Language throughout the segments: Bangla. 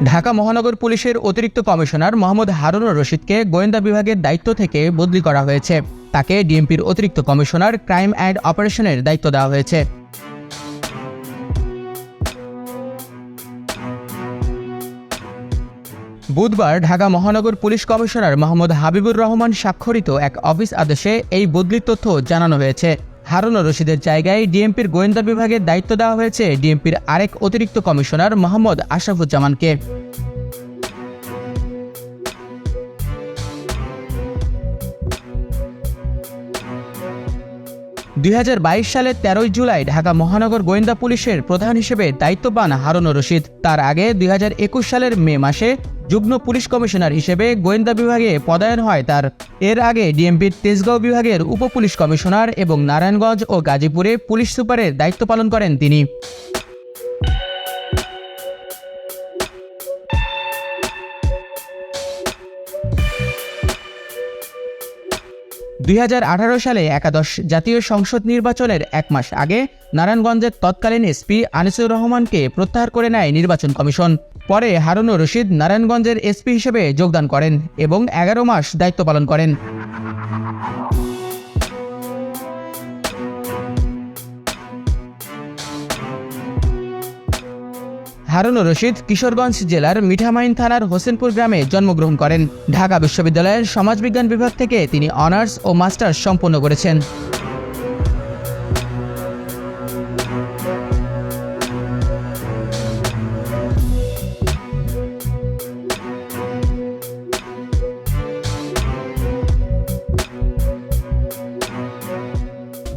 ঢাকা মহানগর পুলিশের অতিরিক্ত কমিশনার মোহাম্মদ হারুনুর রশিদকে গোয়েন্দা বিভাগের দায়িত্ব থেকে বদলি করা হয়েছে। তাকে ডিএমপির অতিরিক্ত কমিশনার ক্রাইম অ্যান্ড অপারেশনের দায়িত্ব দেওয়া হয়েছে। বুধবার ঢাকা মহানগর পুলিশ কমিশনার মোহাম্মদ হাবিবুর রহমান স্বাক্ষরিত এক অফিস আদেশে এই বদলির তথ্য জানানো হয়েছে। হারুনুর রশিদের জায়গায় ডিএমপির গোয়েন্দা বিভাগের দায়িত্ব দেওয়া হয়েছে ডিএমপির আরেক অতিরিক্ত কমিশনার মোহাম্মদ আশরাফুজ্জামানকে। 2022 সালের 13 জুলাই ঢাকা মহানগর গোয়েন্দা পুলিশের প্রধান হিসেবে দায়িত্ব পান হারুনুর রশিদ। তার আগে 2021 সালের মে মাসে যুগ্ম পুলিশ কমিশনার হিসেবে গোয়েন্দা বিভাগে পদায়ন হয় তার। এর আগে ডিএমপির তেজগাঁও বিভাগের উপ পুলিশ কমিশনার এবং নারায়ণগঞ্জ ও গাজীপুরে পুলিশ সুপারের দায়িত্ব পালন করেন তিনি। সালে একাদশ জাতীয় সংসদ নির্বাচনের এক মাস আগে নারায়ণগঞ্জের তৎকালীন এসপি আনিসুর রহমানকে প্রত্যাহার করে নেয় নির্বাচন কমিশন। পরে হারুনুর রশিদ নারায়ণগঞ্জের এসপি হিসেবে যোগদান করেন এবং 11 মাস দায়িত্ব পালন করেন। হারুনুর রশিদ কিশোরগঞ্জ জেলার মিঠামাইন থানার হোসেনপুর গ্রামে জন্মগ্রহণ করেন। ঢাকা বিশ্ববিদ্যালয়ের সমাজবিজ্ঞান বিভাগ থেকে তিনি অনার্স ও মাস্টার্স সম্পন্ন করেছেন।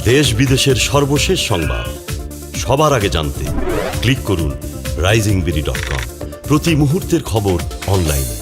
দেশ বিদেশের সর্বশেষ সংবাদ সবার আগে জানতে ক্লিক করুন risingbeauty.com। প্রতি মুহূর্তের খবর অনলাইনে।